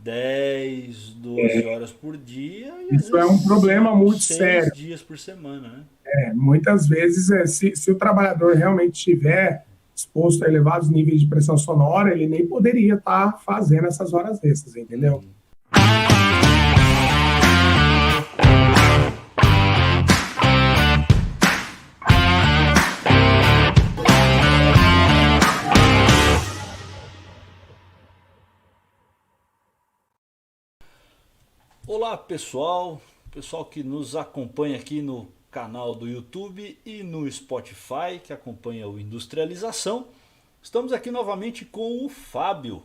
10, 12 horas por dia e às Isso é um vezes problema 5, muito 6 sério. dias por semana, né? Muitas vezes, se o trabalhador realmente estiver exposto a elevados níveis de pressão sonora, ele nem poderia estar fazendo essas horas extras, entendeu? Uhum. Olá pessoal que nos acompanha aqui no canal do YouTube e no Spotify, que acompanha o Industrialização. Estamos aqui novamente com o Fábio.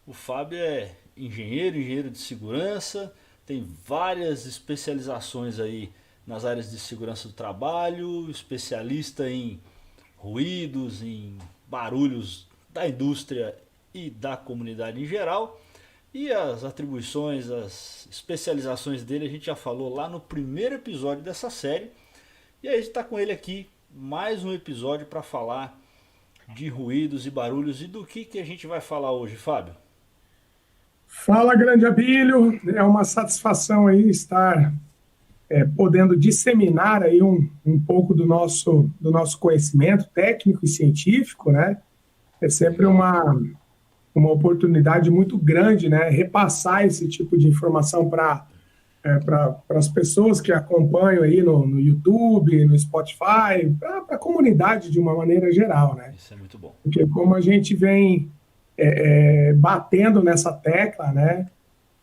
O Fábio é engenheiro de segurança, tem várias especializações aí nas áreas de segurança do trabalho, especialista em ruídos, em barulhos da indústria e da comunidade em geral. E as atribuições, as especializações dele a gente já falou lá no primeiro episódio dessa série. E aí a gente está com ele aqui, mais um episódio para falar de ruídos e barulhos. E do que a gente vai falar hoje, Fábio? Fala, grande Abílio. É uma satisfação aí estar podendo disseminar aí um pouco do nosso conhecimento técnico e científico, né? É sempre Legal. uma oportunidade muito grande, né? Repassar esse tipo de informação para as pessoas que acompanham aí no YouTube, no Spotify, para a comunidade de uma maneira geral, né? Isso é muito bom. Porque como a gente vem batendo nessa tecla, né?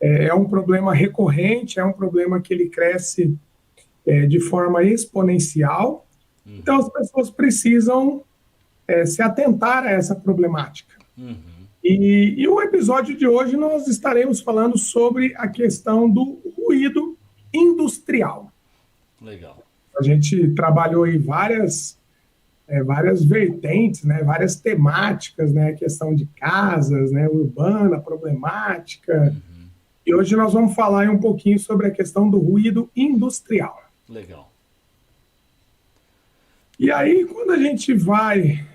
É um problema recorrente, é um problema que ele cresce de forma exponencial. Então Uhum. as pessoas precisam se atentar a essa problemática. Uhum. E o episódio de hoje nós estaremos falando sobre a questão do ruído industrial. Legal. A gente trabalhou em várias vertentes, né, várias temáticas, né, questão de casas, né, urbana, problemática. Uhum. E hoje nós vamos falar aí um pouquinho sobre a questão do ruído industrial. Legal. E aí, quando a gente vai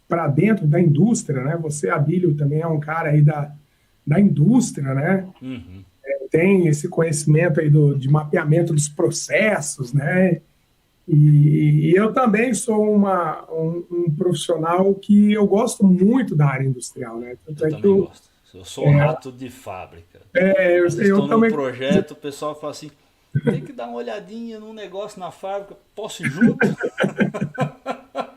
para dentro da indústria, né? Você, Abílio, também é um cara aí da indústria, né? Uhum. Tem esse conhecimento aí de mapeamento dos processos, né? E eu também sou um profissional que eu gosto muito da área industrial, né? Tanto Eu é que também gosto. Eu sou rato de fábrica. Às vezes eu estou num também. projeto, o pessoal fala assim, tem que dar uma olhadinha num negócio na fábrica, posso ir junto?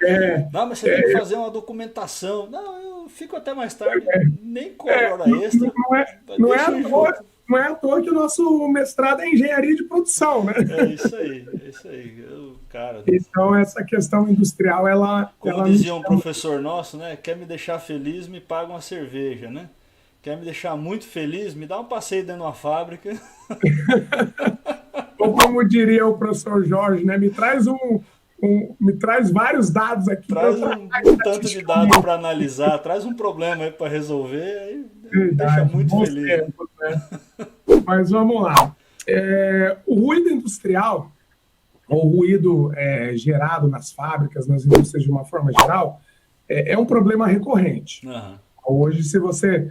É, Não, mas você tem que fazer uma documentação. Não, eu fico até mais tarde, nem cobro hora extra, não, é, não, é deixa à eu ir toa, junto. não é à toa que o nosso mestrado é engenharia de produção, né? É isso aí, é isso aí. Cara, Então, essa questão industrial, como ela me dizia um chama. professor nosso, né? Quer me deixar feliz, me paga uma cerveja, né? Quer me deixar muito feliz, me dá um passeio dentro de uma fábrica. Ou como diria o professor Jorge, né? Me traz vários dados aqui para eu Traz tratar um tanto de dados estatisticamente. para analisar, traz um problema aí para resolver, aí deixa Verdade, muito bons feliz, né? tempos, né? Mas vamos lá. O ruído industrial, ou ruído gerado nas fábricas, nas indústrias de uma forma geral, é um problema recorrente. Aham. Hoje, se você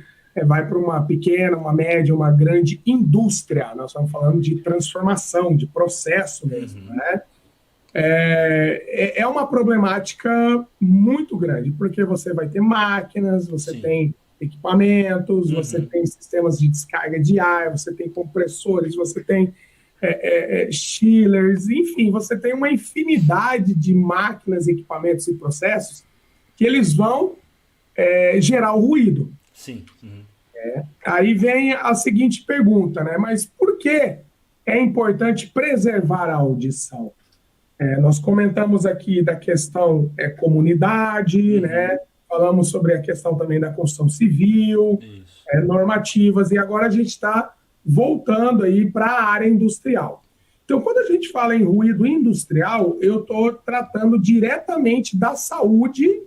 vai para uma pequena, uma média, uma grande indústria, nós estamos falando de transformação, de processo mesmo, Uhum. né? É uma problemática muito grande, porque você vai ter máquinas, você Sim. tem equipamentos, você Uhum. tem sistemas de descarga de ar, você tem compressores, você tem chillers, enfim, você tem uma infinidade de máquinas, equipamentos e processos que eles vão gerar o ruído. Sim. Uhum. Aí vem a seguinte pergunta, né? Mas por que é importante preservar a audição? Nós comentamos aqui da questão comunidade, Uhum. né? Falamos sobre a questão também da construção civil, Isso. normativas, e agora a gente está voltando aí para a área industrial. Então, quando a gente fala em ruído industrial, eu estou tratando diretamente da saúde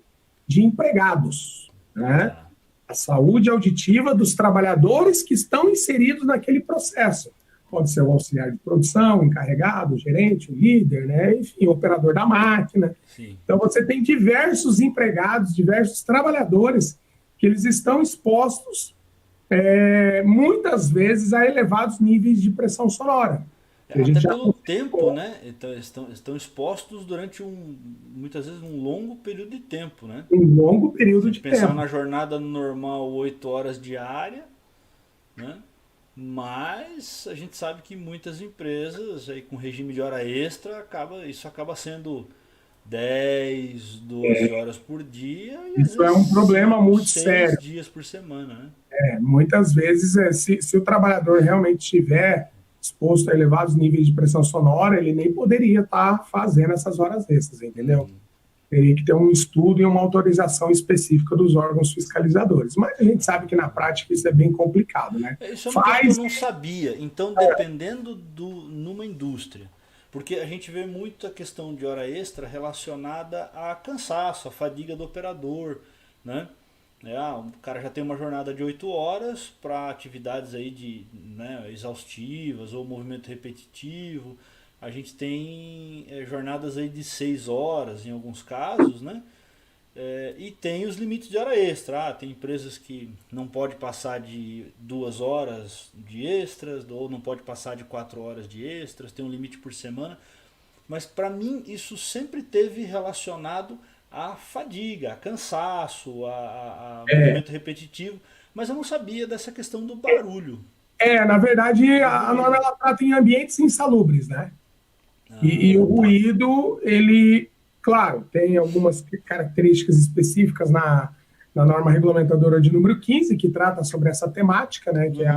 de empregados, né? Tá. A saúde auditiva dos trabalhadores que estão inseridos naquele processo. Pode ser o auxiliar de produção, o encarregado, o gerente, o líder, né? Enfim, o operador da máquina. Sim. Então, você tem diversos empregados, diversos trabalhadores que eles estão expostos muitas vezes a elevados níveis de pressão sonora. Que a Até gente já pelo tempo, né? Então, estão expostos durante muitas vezes um longo período de tempo, né? um longo Se a período gente de pensar tempo. na jornada normal, 8 horas diária, né? Mas a gente sabe que muitas empresas aí com regime de hora extra isso acaba sendo 10 12 horas por dia e às Isso é vezes um problema 5 muito 6 sério. dias por semana, né? Muitas vezes, se o trabalhador realmente estiver exposto a elevados níveis de pressão sonora, ele nem poderia estar fazendo essas horas extras, entendeu? Teria que ter um estudo e uma autorização específica dos órgãos fiscalizadores. Mas a gente sabe que na prática isso é bem complicado, né? Isso é uma coisa que eu Faz. não sabia. Então, dependendo numa indústria, porque a gente vê muito a questão de hora extra relacionada a cansaço, a fadiga do operador, né? O cara já tem uma jornada de 8 horas para atividades aí né, exaustivas ou movimento repetitivo. A gente tem jornadas aí de 6 horas em alguns casos, né? E tem os limites de hora extra. Tem empresas que não pode passar de 2 horas de extras, ou não pode passar de 4 horas de extras, tem um limite por semana. Mas para mim isso sempre teve relacionado à fadiga, a cansaço, a movimento repetitivo. Mas eu não sabia dessa questão do barulho. Na verdade, Do a norma ruído. ela trata em ambientes insalubres, né? E o Tá. ruído, ele, claro, tem algumas características específicas na norma regulamentadora de número 15, que trata sobre essa temática, né, que é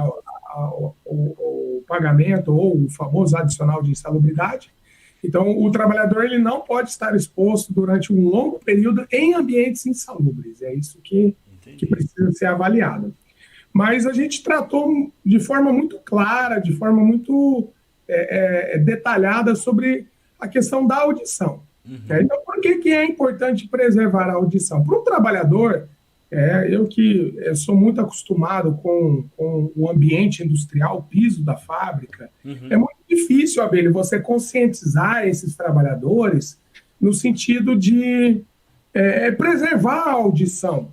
o pagamento ou o famoso adicional de insalubridade. Então, o trabalhador ele não pode estar exposto durante um longo período em ambientes insalubres. É isso que Entendi. precisa ser avaliado. Mas a gente tratou de forma muito clara, de forma muito detalhada sobre a questão da audição. Então, por que é importante preservar a audição? Para o trabalhador, eu que sou muito acostumado com o ambiente industrial, o piso da fábrica, é muito difícil, Abelho, você conscientizar esses trabalhadores no sentido de preservar a audição.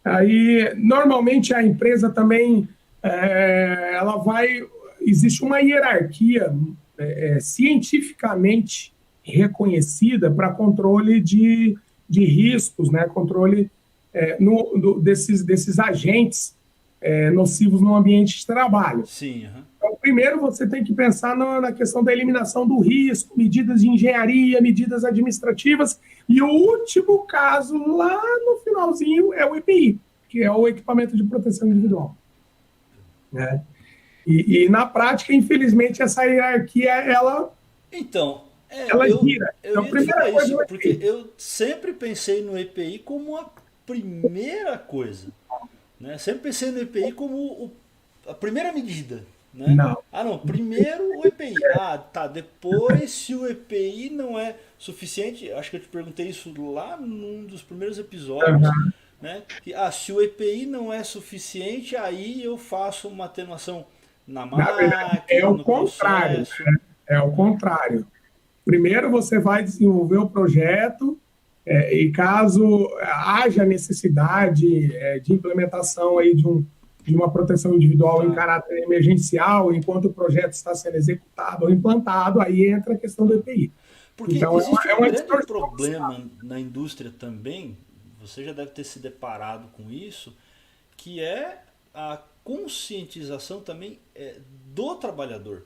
Aí, normalmente, a empresa também, ela vai... Existe uma hierarquia cientificamente reconhecida para controle de riscos, né? Controle desses agentes nocivos no ambiente de trabalho. Sim, aham. Então, primeiro você tem que pensar na questão da eliminação do risco, medidas de engenharia, medidas administrativas, e o último caso, lá no finalzinho, é o EPI, que é o equipamento de proteção individual. Né? E na prática, infelizmente, essa hierarquia, Então, ela gira. eu Então, a ia te falar primeira coisa é isso, o porque EPI. eu sempre pensei no EPI como a primeira coisa, né? Sempre pensei no EPI como a primeira medida, né? Não. Ah, não, primeiro o EPI. Ah, tá, depois se o EPI não é suficiente, acho que eu te perguntei isso lá num dos primeiros episódios, Uhum. né? Que, se o EPI não é suficiente, aí eu faço uma atenuação na Na verdade, é máquina, o no contrário. processo, Né? É o né? contrário. Primeiro você vai desenvolver o projeto e caso haja necessidade de implementação aí de uma proteção individual em Tá. caráter emergencial, enquanto o projeto está sendo executado ou implantado, aí entra a questão do EPI. Porque Então, existe é um uma grande distorção. problema na indústria também, você já deve ter se deparado com isso, que é a conscientização também do trabalhador.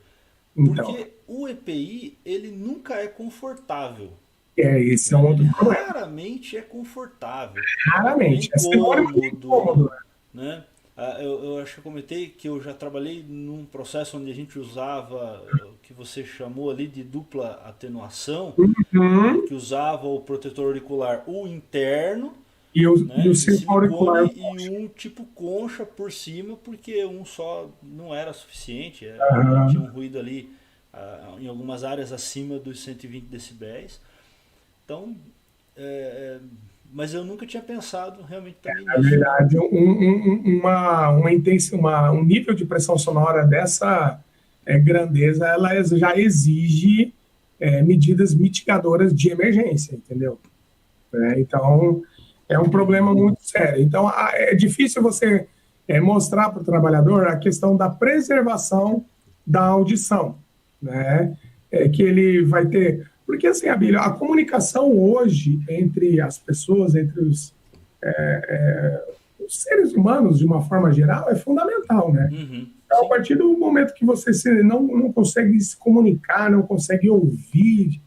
Então, Porque o EPI, ele nunca é confortável, esse é um né? Ele outro problema. raramente é confortável. É Raramente. É sinônimo de incômodo. incômodo, né? Eu acho que eu comentei que eu já trabalhei num processo onde a gente usava o que você chamou ali de dupla atenuação, Uhum. que usava o protetor auricular, o interno, E o né, de circo auricular. silicone e um tipo concha por cima, porque um só não era suficiente, tinha um ruído ali em algumas áreas acima dos 120 decibéis. Então, mas eu nunca tinha pensado realmente também Na nisso, né? verdade, um nível de pressão sonora dessa grandeza, ela já exige medidas mitigadoras de emergência, entendeu? Então, é um problema muito sério. Então, é difícil você é mostrar para o trabalhador a questão da preservação da audição, né? Que ele vai ter... Porque, assim, Abílio, a comunicação hoje entre as pessoas, entre os seres humanos, de uma forma geral, é fundamental, né? Uhum. Então, a partir do momento que você não consegue se comunicar, não consegue ouvir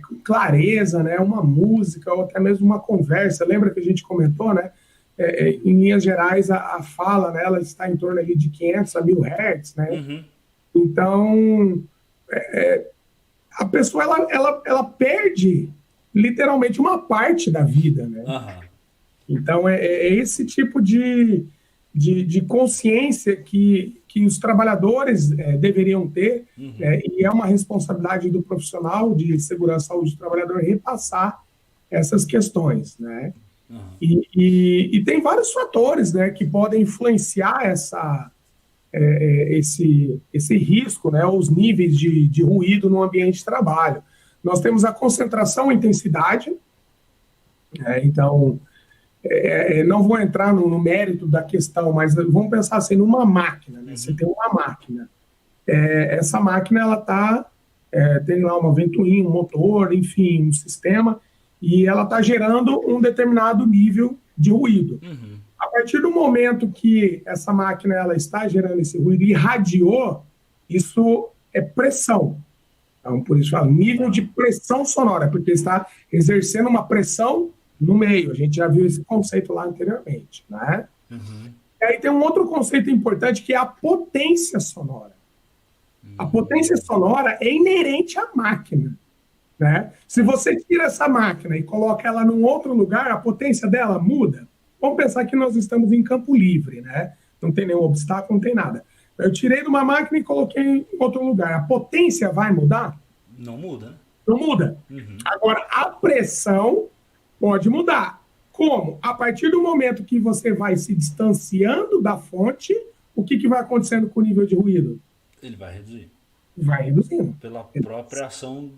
com clareza, né, uma música ou até mesmo uma conversa, lembra que a gente comentou, né? Em linhas gerais, a fala, né, ela está em torno ali de 500 a 1000 Hz, né? Uhum. Então, a pessoa ela perde literalmente uma parte da vida, né? Aham. Então, é esse tipo de consciência que os trabalhadores deveriam ter, e é uma responsabilidade do profissional de segurança e saúde do trabalhador repassar essas questões, né? Uhum. E tem vários fatores, né, que podem influenciar esse risco, né, os níveis de ruído no ambiente de trabalho. Nós temos a concentração e intensidade, então, não vou entrar no mérito da questão, mas vamos pensar assim, numa máquina, né? Você tem uma máquina, essa máquina, ela tem lá uma ventoinha, um motor, enfim, um sistema, e ela está gerando um determinado nível de ruído. Uhum. A partir do momento que essa máquina ela está gerando esse ruído e irradiou, isso é pressão. Então, por isso fala nível de pressão sonora, porque está exercendo uma pressão no meio. A gente já viu esse conceito lá anteriormente, né? Uhum. E aí tem um outro conceito importante que é a potência sonora. A potência sonora é inerente à máquina, né? Se você tira essa máquina e coloca ela num outro lugar, a potência dela muda. Vamos pensar que nós estamos em campo livre, né? Não tem nenhum obstáculo, não tem nada. Eu tirei de uma máquina e coloquei em outro lugar. A potência vai mudar? Não muda, né? Não muda. Uhum. Agora, a pressão pode mudar. Como? A partir do momento que você vai se distanciando da fonte, o que vai acontecendo com o nível de ruído? Ele vai reduzir. Vai reduzindo. Pela própria ação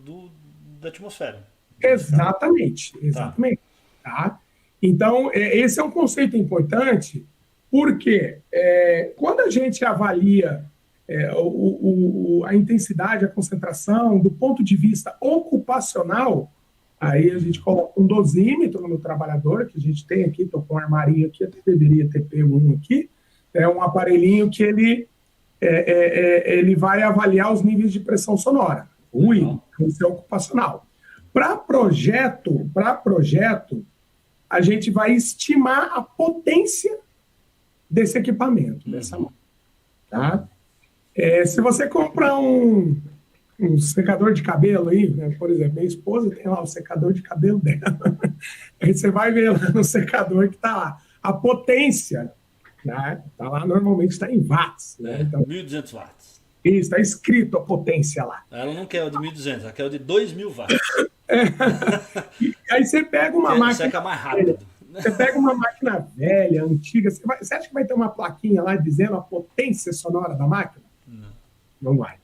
da atmosfera. Exatamente. Exatamente. Tá? Então, esse é um conceito importante, porque quando a gente avalia a intensidade, a concentração, do ponto de vista ocupacional, aí a gente coloca um dosímetro no trabalhador, que a gente tem aqui, estou com um armarinho aqui, até deveria ter pego um aqui, é um aparelhinho que ele vai avaliar os níveis de pressão sonora, ruído, isso é ocupacional. Para projeto, a gente vai estimar a potência desse equipamento, dessa máquina. Tá? Se você comprar um secador de cabelo aí, né? Por exemplo, minha esposa tem lá o secador de cabelo dela. Aí você vai ver lá no secador que está lá. A potência, né? Tá lá, normalmente está em watts. Né? Então, 1.200 watts. Isso, está escrito a potência lá. Ela não quer o de 1.200, ela quer o de 2.000 watts. Aí você pega uma máquina... Seca mais rápido. Você pega uma máquina velha, antiga, você acha que vai ter uma plaquinha lá dizendo a potência sonora da máquina? Não vai.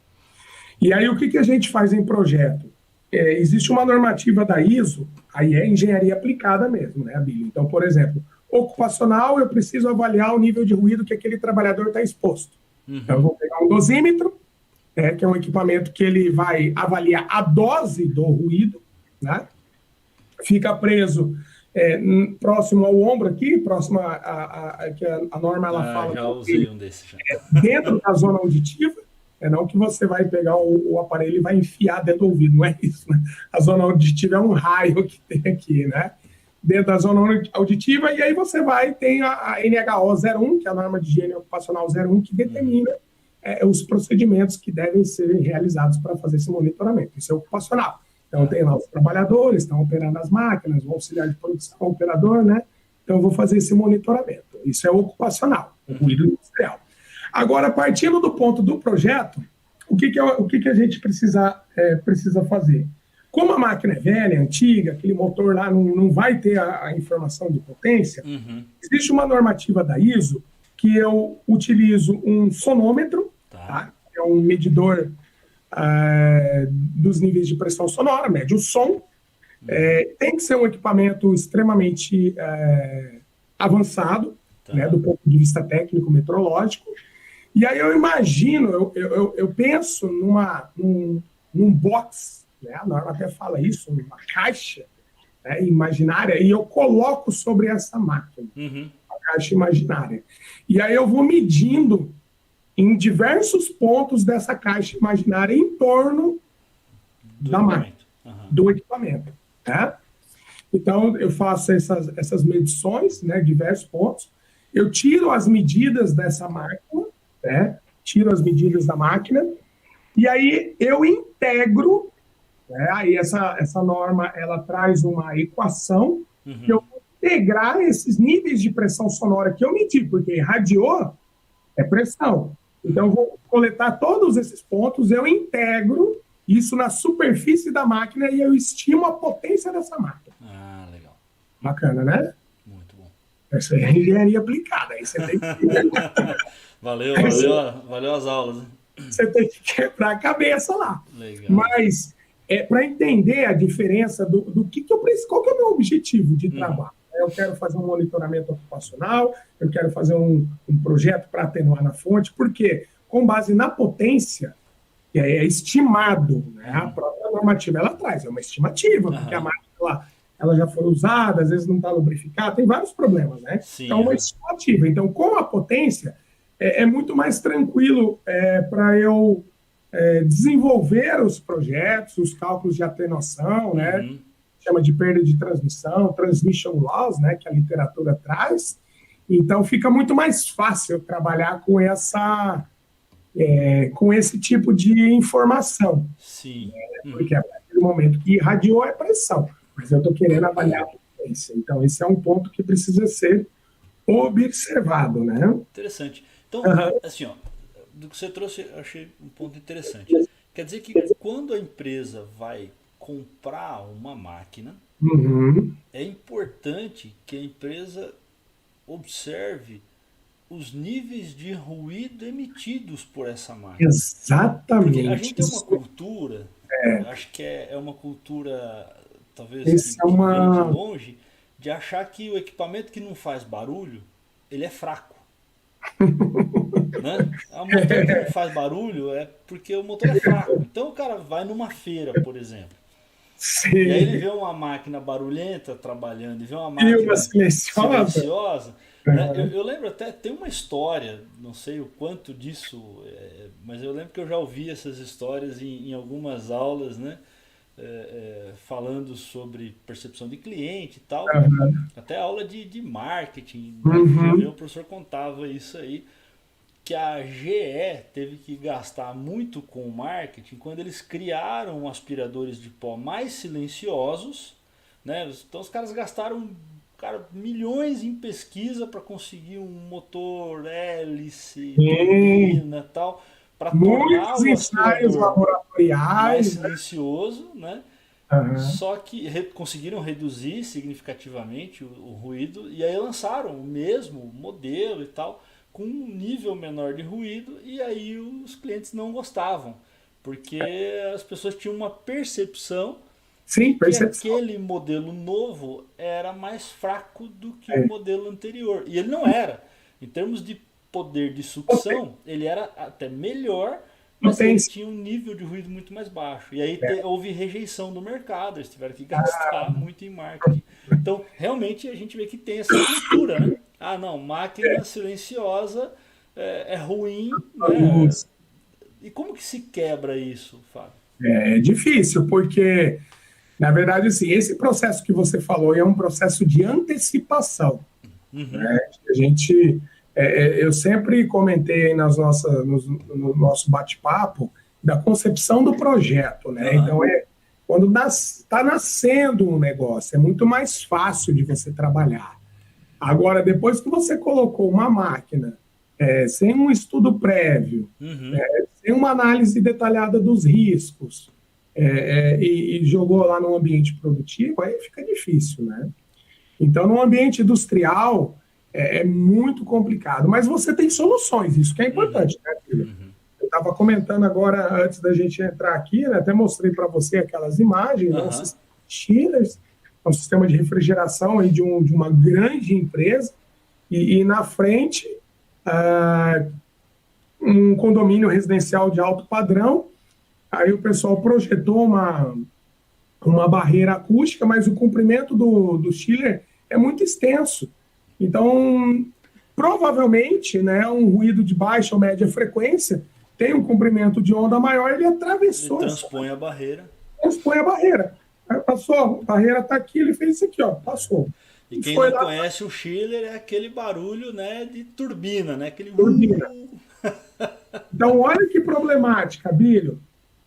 E aí, o que a gente faz em projeto? Existe uma normativa da ISO, aí é engenharia aplicada mesmo, né, Abílio? Então, por exemplo, ocupacional, eu preciso avaliar o nível de ruído que aquele trabalhador está exposto. Uhum. Então, eu vou pegar um dosímetro, que é um equipamento que ele vai avaliar a dose do ruído, né? Fica preso próximo ao ombro aqui, próximo que a norma ela fala. Já usei um desses. Já. Dentro da zona auditiva, não que você vai pegar o aparelho e vai enfiar dentro do ouvido, não é isso, né? A zona auditiva é um raio que tem aqui, né? Dentro da zona auditiva, e aí você tem a NHO 01, que é a norma de higiene ocupacional 01, que determina os procedimentos que devem ser realizados para fazer esse monitoramento. Isso é ocupacional. Então, tem lá os trabalhadores, estão operando as máquinas, o auxiliar de produção, o operador, né? Então, eu vou fazer esse monitoramento. Isso é ocupacional, o ruído industrial. Agora, partindo do ponto do projeto, o que a gente precisa fazer? Como a máquina é velha, antiga, aquele motor lá não vai ter a informação de potência, existe uma normativa da ISO que eu utilizo um sonômetro, tá? Que é um medidor dos níveis de pressão sonora, mede o som. Tem que ser um equipamento extremamente avançado, né, do ponto de vista técnico, metrológico. E aí eu imagino, eu penso num box, né, a norma até fala isso, uma caixa, né, imaginária, e eu coloco sobre essa máquina, a caixa imaginária. E aí eu vou medindo em diversos pontos dessa caixa imaginária em torno da máquina, do equipamento. Né? Então, eu faço essas medições, né, diversos pontos, eu tiro as medidas dessa máquina, né, tiro as medidas da máquina, e aí eu integro, né, aí essa norma, ela traz uma equação que eu vou integrar esses níveis de pressão sonora que eu medi, porque radiou é pressão. Então, eu vou coletar todos esses pontos, eu integro isso na superfície da máquina e eu estimo a potência dessa máquina. Ah, legal. Bacana, né? Muito bom. Essa é engenharia aplicada. Aí você tem que... valeu as aulas. Você tem que quebrar a cabeça lá. Legal. Mas, para entender a diferença do que eu preciso, qual que é o meu objetivo de trabalho? Eu quero fazer um monitoramento ocupacional, eu quero fazer um projeto para atenuar na fonte, porque, com base na potência, que é estimado, né? A própria normativa ela traz, é uma estimativa, porque a máquina ela já foi usada, às vezes não está lubrificada, tem vários problemas, né? Sim, então, é uma estimativa. Então, com a potência, é muito mais tranquilo para eu desenvolver os projetos, os cálculos de atenuação, né? Chama de perda de transmissão, transmission loss, né, que a literatura traz. Então, fica muito mais fácil trabalhar com com esse tipo de informação. Sim. Porque a partir do momento que irradiou é pressão, mas eu estou querendo avaliar a potência. Então, esse é um ponto que precisa ser observado, né? Interessante. Então, assim, ó, do que você trouxe, eu achei um ponto interessante. Quer dizer que quando a empresa vai comprar uma máquina, é importante que a empresa observe os níveis de ruído emitidos por essa máquina. Exatamente. Porque a gente tem uma cultura, acho que é uma cultura, talvez, que vem de longe, de achar que o equipamento que não faz barulho, ele é fraco. Né? O motor que não faz barulho é porque o motor é fraco. Então o cara vai numa feira, por exemplo. Sim. E aí ele vê uma máquina barulhenta trabalhando e vê uma máquina silenciosa. Né? Eu lembro até, tem uma história, não sei o quanto disso, mas eu lembro que eu já ouvi essas histórias em algumas aulas, né? Falando sobre percepção de cliente e tal. Até aula de marketing, né? O professor contava isso aí, que a GE teve que gastar muito com o marketing quando eles criaram aspiradores de pó mais silenciosos, né? Então os caras gastaram milhões em pesquisa para conseguir um motor hélice, turbina e tal, para tornar o aspirador mais silencioso, né? Só que conseguiram reduzir significativamente o ruído e aí lançaram o mesmo modelo e tal, com um nível menor de ruído, e aí os clientes não gostavam, porque as pessoas tinham uma percepção que aquele modelo novo era mais fraco do que o modelo anterior. E ele não era. Em termos de poder de sucção, ele era até melhor, mas ele tinha um nível de ruído muito mais baixo. E aí houve rejeição do mercado, eles tiveram que gastar muito em marketing. Então, realmente, a gente vê que tem essa cultura, né? Ah, não, máquina silenciosa é ruim, né? E como que se quebra isso, Fábio? É difícil, porque, na verdade, assim, esse processo que você falou é um processo de antecipação. Né? Eu sempre comentei aí no nosso bate-papo da concepção do projeto, né? Então, quando está nascendo um negócio, é muito mais fácil de você trabalhar. Agora, depois que você colocou uma máquina sem um estudo prévio, sem uma análise detalhada dos riscos, e jogou lá no ambiente produtivo, aí fica difícil, né? Então, no ambiente industrial, é muito complicado. Mas você tem soluções, isso que é importante, né, filho? Eu estava comentando agora, antes da gente entrar aqui, né, até mostrei para você aquelas imagens, né, um sistema de chillers, um sistema de refrigeração aí de uma grande empresa, e na frente, ah, um condomínio residencial de alto padrão. Aí o pessoal projetou uma barreira acústica, mas o comprimento do chiller é muito extenso. Então, provavelmente, né, um ruído de baixa ou média frequência tem um comprimento de onda maior, ele Ele atravessou, transpõe a barreira. transpõe a barreira. Aí passou, a barreira está aqui, ele fez isso aqui, ó, passou. E quem Foi não lá conhece o chiller é aquele barulho, né, de turbina, né? Aquele turbina. Então, olha que problemática, Bílio.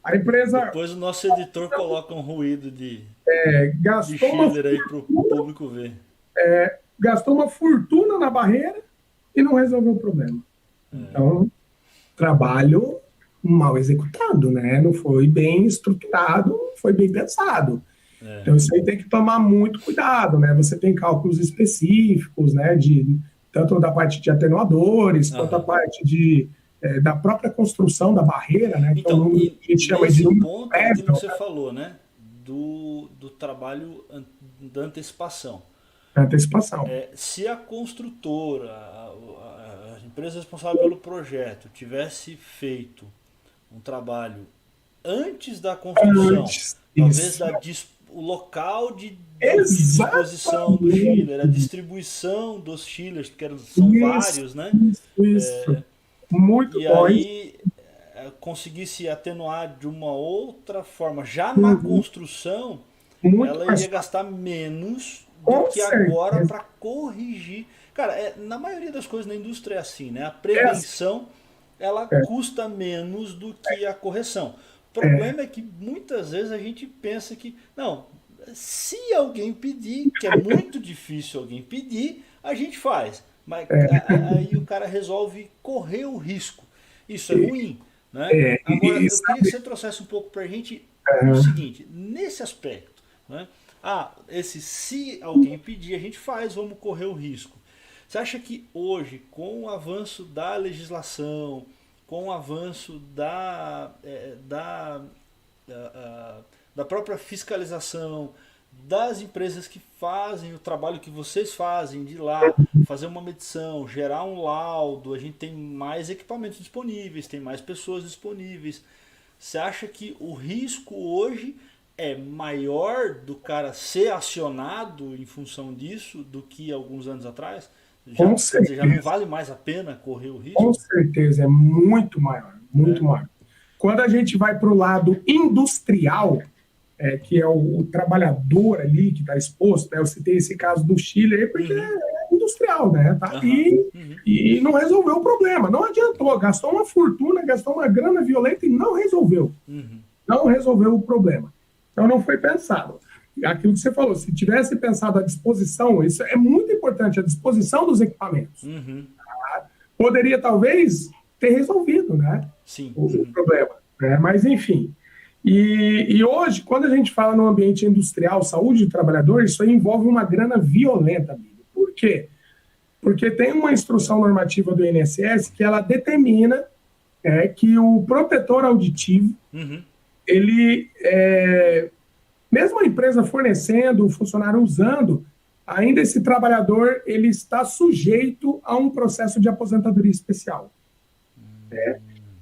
A empresa Depois o nosso editor coloca um ruído de gastou uma chiller aí pro público ver. gastou uma fortuna na barreira e não resolveu o problema. Então, trabalho mal executado, né? Não foi bem estruturado, não foi bem pensado. Então, isso aí tem que tomar muito cuidado, né? Você tem cálculos específicos, né? Tanto da parte de atenuadores, quanto a parte da própria construção da barreira, né? Que é o Então, número e que a gente chama de nesse número ponto, é aquilo prévio, que você falou, né? Do trabalho da antecipação. antecipação. Se a construtora, a empresa responsável pelo projeto, tivesse feito um trabalho antes da construção, Antes, talvez isso. o local de disposição do Exatamente. chiller, a distribuição dos chillers, que são Isso, vários, né? isso. Muito E bom. aí conseguisse atenuar de uma outra forma, já na Uhum. construção, Muito ela mais iria gastar menos do com que agora certeza. para corrigir. Cara, na maioria das coisas na indústria é assim, né? A É assim, prevenção ela é, custa menos do que a correção. O problema é que muitas vezes a gente pensa que, não, se alguém pedir, que é muito difícil alguém pedir, a gente faz. Mas aí o cara resolve correr o risco. Isso é ruim, né? Agora, eu queria que sabe, você trouxesse um pouco para a gente o seguinte, nesse aspecto, né? Se alguém pedir, a gente faz, vamos correr o risco. Você acha que hoje, com o avanço da legislação, com o avanço da própria fiscalização, das empresas que fazem o trabalho que vocês fazem, de ir lá, fazer uma medição, gerar um laudo, a gente tem mais equipamentos disponíveis, tem mais pessoas disponíveis. Você acha que o risco hoje é maior do cara ser acionado em função disso do que alguns anos atrás? com Quer dizer, já não certeza, vale mais a pena correr o com risco? certeza, é muito maior, É. muito maior. Quando a gente vai para o lado industrial, que é o trabalhador ali que está exposto, né? Eu citei esse caso do Chile aí porque Uhum. é industrial, né? Tá Aham. ali Uhum. e não resolveu o problema. Não adiantou, gastou uma fortuna, gastou uma grana violenta e não resolveu. Uhum. Não resolveu o problema. Então não foi pensado. Aquilo que você falou, se tivesse pensado a disposição, isso é muito importante, a disposição dos equipamentos. Uhum. Poderia talvez ter resolvido, né, Sim. o problema, né? Mas enfim. E hoje, quando a gente fala no ambiente industrial, saúde do trabalhador, isso aí envolve uma grana violenta, amigo. Por quê? Porque tem uma instrução normativa do INSS que ela determina que o protetor auditivo, Uhum. ele, mesmo a empresa fornecendo, o funcionário usando, ainda esse trabalhador ele está sujeito a um processo de aposentadoria especial.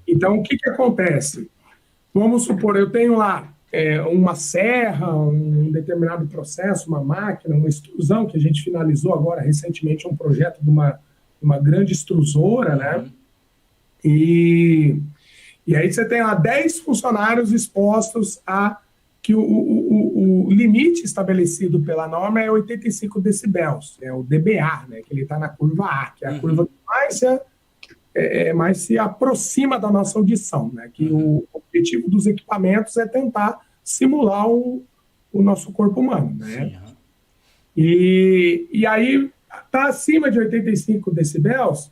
Então, o que acontece? Vamos supor, eu tenho lá uma serra, um determinado processo, uma máquina, uma extrusão, que a gente finalizou agora recentemente um projeto de uma grande extrusora, né? E aí você tem lá 10 funcionários expostos a que o limite estabelecido pela norma é 85 decibéis, é o dBA, né? Que ele está na curva A, que é a curva que mais se aproxima da nossa audição, né? Que o objetivo dos equipamentos é tentar simular o nosso corpo humano, né? Sim, uhum. E aí, está acima de 85 decibéis,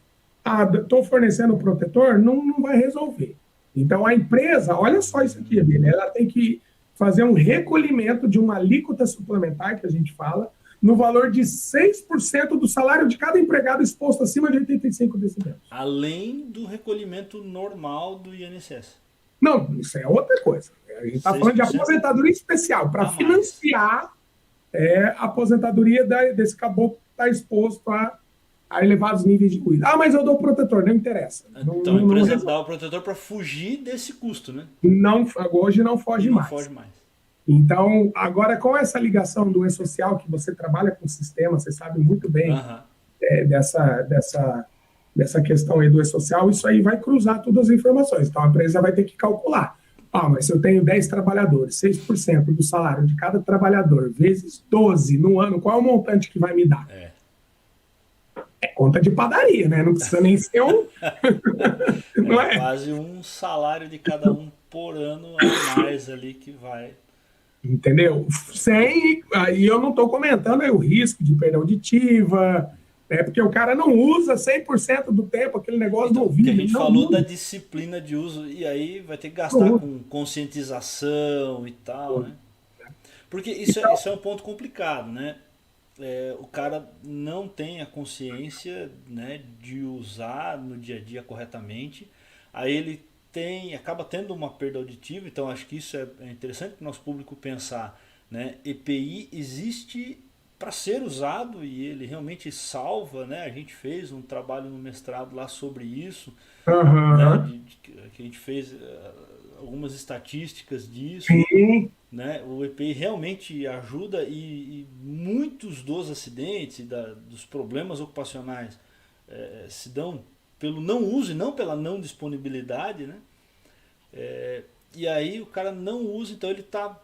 estou fornecendo o protetor, não vai resolver. Então, a empresa, olha só isso aqui, Bíblia, ela tem que fazer um recolhimento de uma alíquota suplementar, que a gente fala, no valor de 6% do salário de cada empregado exposto acima de 85 decibéis. Além do recolhimento normal do INSS. Não, isso é outra coisa. A gente está falando de 6% aposentadoria especial, para a mais. financiar a aposentadoria desse caboclo que está exposto a a elevados níveis de ruído. Ah, mas eu dou protetor, não interessa. Não, Então a não, empresa dá o protetor para fugir desse custo, né? hoje não E foge não mais. foge mais. Então, agora com essa ligação do e-social, que você trabalha com sistema, você sabe muito bem Aham. dessa questão aí do e-social, isso aí vai cruzar todas as informações. Então, a empresa vai ter que calcular. Ah, mas se eu tenho 10 trabalhadores, 6% do salário de cada trabalhador, vezes 12 no ano, qual é o montante que vai me dar? É. É conta de padaria, né? Não precisa nem ser um. É Não é? quase um salário de cada um por ano a mais ali que vai. Entendeu? Sem. Aí eu não estou comentando aí o risco de perda auditiva, né? Porque o cara não usa 100% do tempo aquele negócio do Então, que a ouvido, ele gente não falou da usa. disciplina de uso e aí vai ter que gastar Não com conscientização e tal, usa. né? Porque Então, isso é um ponto complicado, né? O cara não tem a consciência, né, de usar no dia a dia corretamente, aí ele acaba tendo uma perda auditiva, então acho que isso é interessante para o nosso público pensar, né? EPI existe para ser usado e ele realmente salva, né? A gente fez um trabalho no mestrado lá sobre isso, né? aham, Que a gente fez algumas estatísticas disso, sim, né? O EPI realmente ajuda e muitos dos acidentes, dos problemas ocupacionais se dão pelo não uso e não pela não disponibilidade, né? E aí o cara não usa, então ele está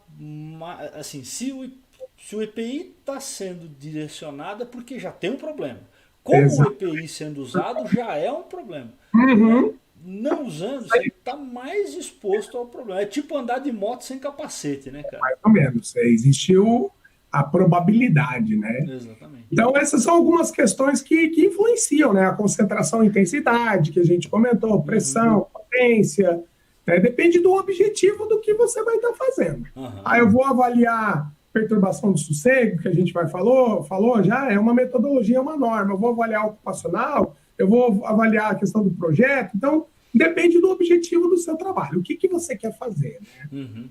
assim, se o EPI está sendo direcionado é porque já tem um problema. Com o exato. EPI sendo usado já é um problema, né? Uhum, Não usando, você está mais exposto ao problema. É tipo andar de moto sem capacete, né, cara? mais ou menos. Existiu a probabilidade, né? Exatamente. Então, essas são algumas questões que influenciam, né? A concentração e intensidade, que a gente comentou, Uhum. pressão, potência, né? Depende do objetivo do que você vai estar fazendo. Aham. Aí eu vou avaliar perturbação do sossego, que a gente falou já, é uma metodologia, é uma norma. Eu vou avaliar o ocupacional, eu vou avaliar a questão do projeto. Então, depende do objetivo do seu trabalho. O que você quer fazer, né? Uhum.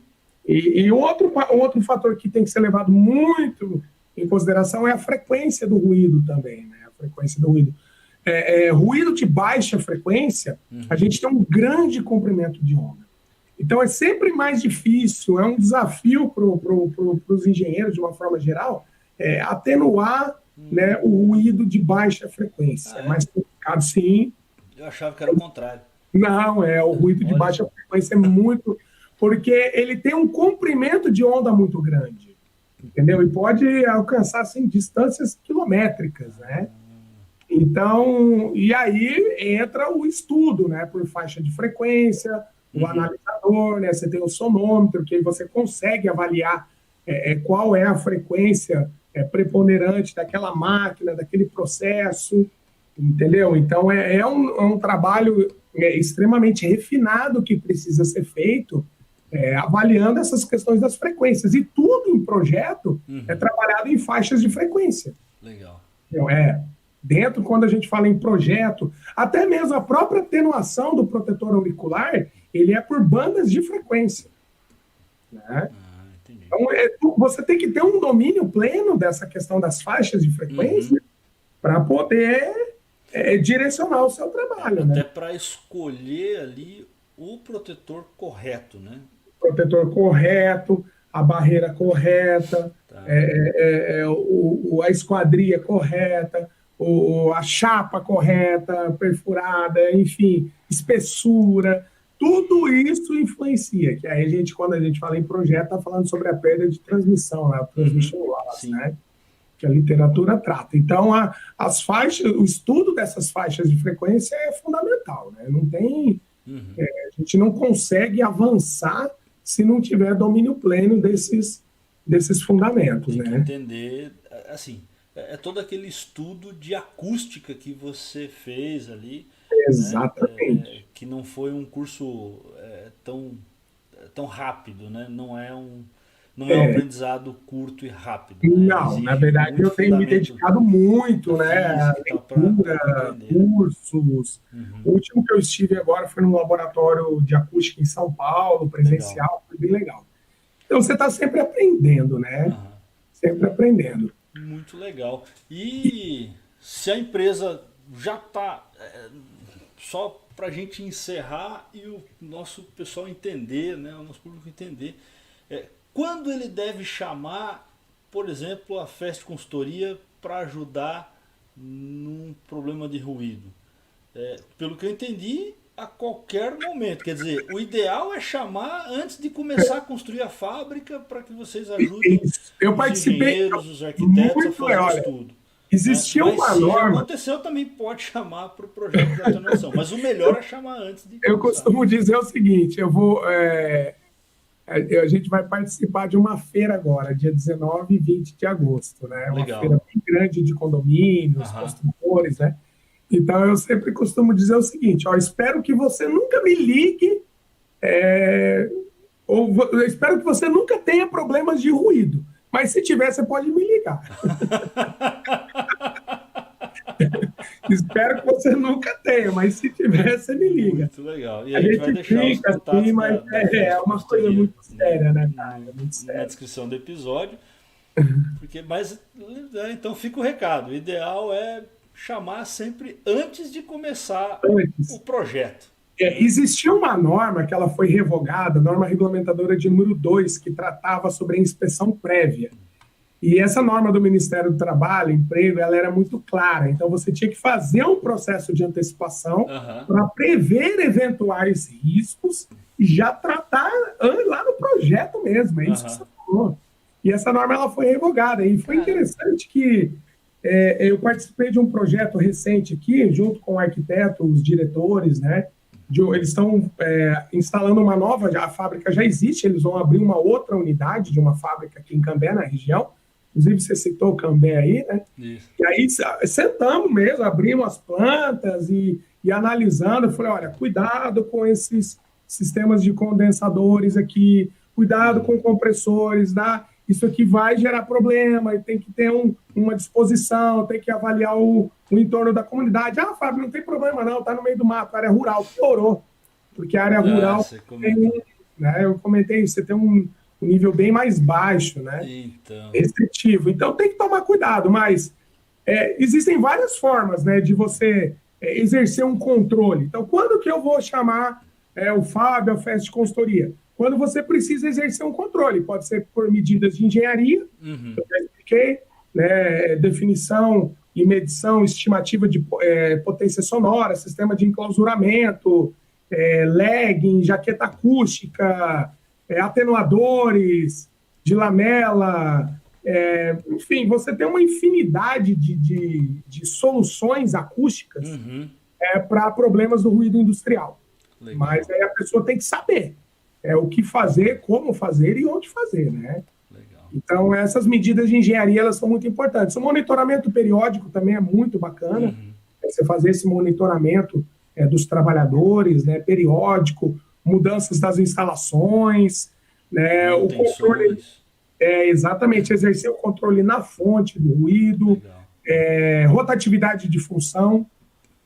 Um outro fator que tem que ser levado muito em consideração é a frequência do ruído também, né? A frequência do ruído. Ruído de baixa frequência, a Uhum. gente tem um grande comprimento de onda. Então é sempre mais difícil, é um desafio para os engenheiros, de uma forma geral, atenuar, né, o ruído de baixa frequência. Ah, É é? mais complicado, sim. Eu achava que era o contrário. Não, o ruído de Olha baixa só. frequência é muito. Porque ele tem um comprimento de onda muito grande, entendeu? E pode alcançar assim, distâncias quilométricas, né? Então, e aí entra o estudo, né? Por faixa de frequência, o Uhum. analisador, né? Você tem o sonômetro, que aí você consegue avaliar qual é a frequência preponderante daquela máquina, daquele processo, entendeu? Então, é um trabalho extremamente refinado que precisa ser feito, avaliando essas questões das frequências. E tudo em projeto é Uhum. trabalhado em faixas de frequência. Legal. Entendeu? Dentro, quando a gente fala em projeto, até mesmo a própria atenuação do protetor auricular, ele é por bandas de frequência, né? Ah, entendi. Então, você tem que ter um domínio pleno dessa questão das faixas de Uhum. frequência para poder direcionar o seu trabalho, né? Até para escolher ali o protetor correto, né? Protetor correto, a barreira correta, Tá. a esquadria correta, a chapa correta, perfurada, enfim, espessura, tudo isso influencia. Que aí quando a gente fala em projeto, está falando sobre a perda de transmissão, né? O Uhum. transmission loss, Sim. né? Que a literatura trata. Então, as faixas, o estudo dessas faixas de frequência é fundamental, né? Não tem, Uhum. a gente não consegue avançar se não tiver domínio pleno desses fundamentos, Tem que né? entender, assim, todo aquele estudo de acústica que você fez ali, né? Exatamente. Que não foi um curso tão rápido, né? Não é um É, aprendizado curto e rápido, né? não, na Exige verdade muito eu tenho me fundamento dedicado da muito, né, a física e tal para leitura, compreender, né? cursos. Uhum. O último que eu estive agora foi num laboratório de acústica em São Paulo, Legal. presencial, foi bem legal. Então você está sempre aprendendo, né? Aham. Sempre aprendendo. Muito legal. E se a empresa já está, só para a gente encerrar e o nosso pessoal entender, né, o nosso público entender, quando ele deve chamar, por exemplo, a Fest Consultoria para ajudar num problema de ruído. Pelo que eu entendi, a qualquer momento. Quer dizer, o ideal é chamar antes de começar a construir a fábrica para que vocês ajudem Eu os participei engenheiros, os arquitetos a fazer o olha, estudo. existia Mas uma se já norma. aconteceu, também pode chamar para o projeto de atenuação. Mas o melhor é chamar antes de Eu começar. costumo dizer o seguinte: a gente vai participar de uma feira agora, dia 19 e 20 de agosto, né? Uma Legal. feira bem grande de condomínios, construtores, né? Então eu sempre costumo dizer o seguinte: ó, espero que você nunca me ligue, eu espero que você nunca tenha problemas de ruído. Mas se tiver, você pode me ligar. Espero que você nunca tenha, mas se tiver, você me liga. Muito legal. E A a gente gente vai deixar os fica contatos assim, mas é uma coisa muito séria, né, cara? Muito na séria. descrição do episódio. Mas então fica o recado. O ideal é chamar sempre antes de começar o projeto. Existia uma norma que ela foi revogada, norma regulamentadora de número 2, que tratava sobre a inspeção prévia. E essa norma do Ministério do Trabalho, Emprego, ela era muito clara. Então, você tinha que fazer um processo de antecipação para prever eventuais riscos e já tratar lá no projeto mesmo. É isso que você falou. E essa norma ela foi revogada. E foi interessante que eu participei de um projeto recente aqui, junto com arquitetos, os diretores, né? Eles estão instalando uma nova, a fábrica já existe, eles vão abrir uma outra unidade de uma fábrica aqui em Cambé, na região. Inclusive, você citou Cambé aí, né? Isso. E aí sentamos mesmo, abrimos as plantas e analisando. Eu falei, olha, cuidado com esses sistemas de condensadores aqui, cuidado com compressores, tá? Isso aqui vai gerar problema, e tem que ter uma disposição, tem que avaliar o entorno da comunidade. Ah, Fábio, não tem problema não, tá no meio do mato, área rural. Piorou, porque a área rural tem, né, eu comentei, você tem um nível bem mais baixo, né? Então. Restritivo. Então tem que tomar cuidado, mas existem várias formas, né, de você exercer um controle. Então, quando que eu vou chamar o Fábio, a Fest Consultoria? Quando você precisa exercer um controle. Pode ser por medidas de engenharia, eu já expliquei, né, definição e medição estimativa de potência sonora, sistema de enclausuramento, lagging, jaqueta acústica, atenuadores de lamela, enfim, você tem uma infinidade de soluções acústicas para problemas do ruído industrial. Legal. Mas aí a pessoa tem que saber o que fazer, como fazer e onde fazer, né? Legal. Então, essas medidas de engenharia, elas são muito importantes. O monitoramento periódico também é muito bacana, você fazer esse monitoramento dos trabalhadores, né, periódico, mudanças das instalações, né, o controle, exatamente, exercer o controle na fonte do ruído, rotatividade de função,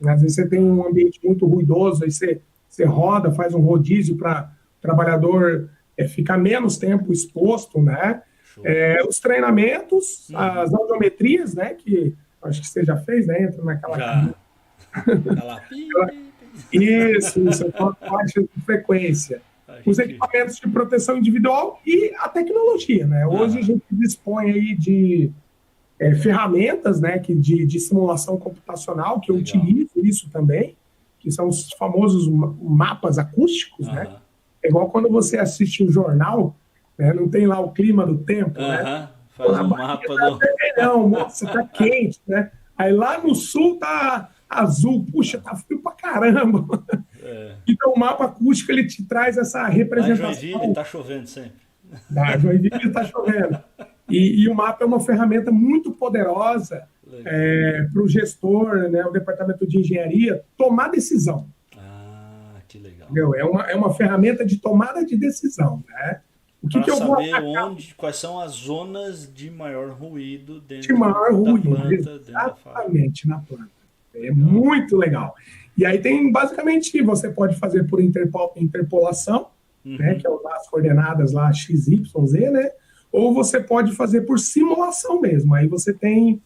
né, às vezes você tem um ambiente muito ruidoso, aí você roda, faz um rodízio para o trabalhador ficar menos tempo exposto, né, os treinamentos, as audiometrias, né, que acho que você já fez, né, entra naquela... Isso, baixa frequência. Os equipamentos de proteção individual e a tecnologia, né? Hoje a gente dispõe aí de ferramentas, né, de simulação computacional, que eu utilizo isso também, que são os famosos mapas acústicos, né? É igual quando você assiste um jornal, né, não tem lá o clima do tempo, né? Faz um mapa do... Não, você tá quente, né? Aí lá no sul tá azul, puxa, tá frio pra caramba. Então o mapa acústico, ele te traz essa representação. Joinville tá chovendo sempre. Joinville tá chovendo. E o mapa é uma ferramenta muito poderosa para o gestor, né, o departamento de engenharia, tomar decisão. Que legal. Entendeu? É uma ferramenta de tomada de decisão, né? O que eu vou saber quais são as zonas de maior ruído dentro da planta. Exatamente, na planta. É muito legal. E aí tem, basicamente, você pode fazer por interpolação, né, que é usar as coordenadas lá XYZ, né? Ou você pode fazer por simulação mesmo. Aí você tem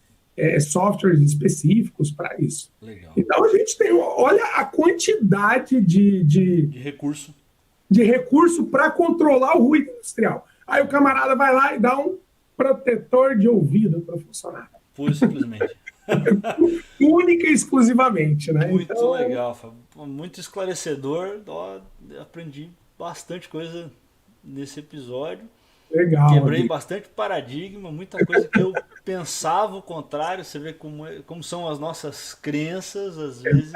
softwares específicos para isso. Legal. Então a gente tem, olha a quantidade De recurso. de recurso para controlar o ruído industrial. Aí o camarada vai lá e dá um protetor de ouvido para o funcionário. Pura e simplesmente. Única e exclusivamente, né? Muito então, legal, Fábio. Muito esclarecedor. Ó, aprendi bastante coisa nesse episódio. Legal. Quebrei bastante paradigma, muita coisa que eu pensava o contrário. Você vê como são as nossas crenças, às vezes,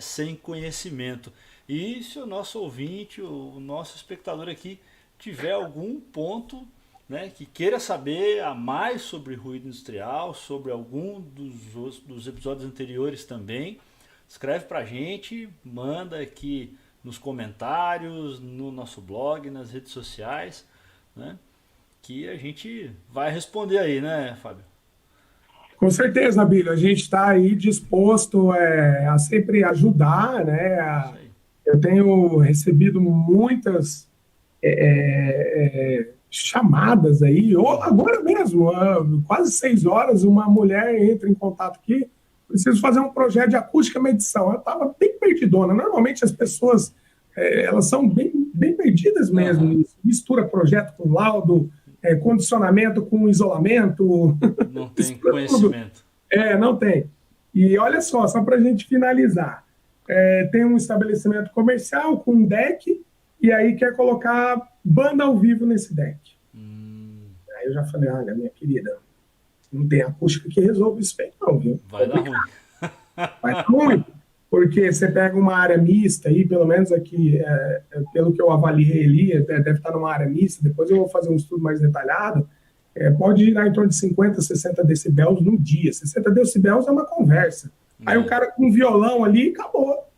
sem conhecimento. E se o nosso ouvinte, o nosso espectador aqui, tiver algum ponto, né, que queira saber a mais sobre ruído industrial, sobre algum dos episódios anteriores também, escreve pra gente, manda aqui nos comentários, no nosso blog, nas redes sociais, né, que a gente vai responder aí, né, Fábio? Com certeza, Abílio, a gente está aí disposto a sempre ajudar, né? Eu tenho recebido muitas chamadas aí, ou agora mesmo, quase 6 horas, uma mulher entra em contato aqui, preciso fazer um projeto de acústica medição. Eu estava bem perdidona. Normalmente as pessoas, elas são bem perdidas mesmo. Uhum. Mistura projeto com laudo, condicionamento com isolamento. Não tem conhecimento. Não tem. E olha só para a gente finalizar. Tem um estabelecimento comercial com um deck e aí quer colocar banda ao vivo nesse deck. Aí eu já falei, olha, minha querida, não tem acústica que resolva isso bem não, viu? Vai dar ruim. Vai dar ruim, porque você pega uma área mista aí, pelo menos aqui, pelo que eu avaliei ali, deve estar numa área mista, depois eu vou fazer um estudo mais detalhado, pode girar em torno de 50, 60 decibéis no dia. 60 decibéis é uma conversa. Aí o cara com um violão ali, acabou.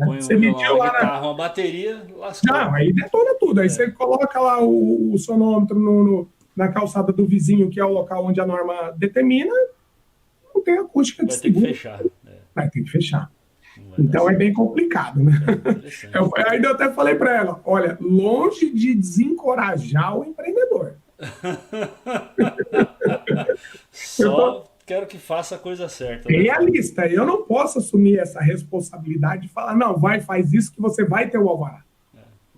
Põe você mediu lá guitarra, uma bateria, lascou. Não, aí detona tudo. Aí você coloca lá o sonômetro na calçada do vizinho, que é o local onde a norma determina, não tem acústica de seguro. Vai ter que fechar. Então é bem complicado, né? Ainda eu até falei para ela, olha, longe de desencorajar o empreendedor. Só quero que faça a coisa certa. Realista, eu não posso assumir essa responsabilidade de falar, não, faz isso que você vai ter o alvará.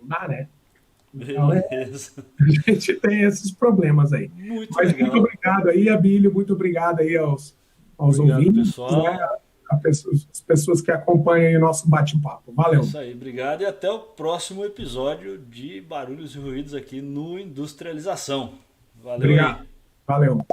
Não dá, né? Então, beleza. A gente tem esses problemas aí. Muito Mas legal. Muito obrigado aí, Abílio, muito obrigado aí aos ouvintes, pessoal. Né? As pessoas que acompanham o nosso bate-papo. Valeu. É isso aí, obrigado e até o próximo episódio de Barulhos e Ruídos aqui no Industrialização. Valeu. Obrigado. Valeu.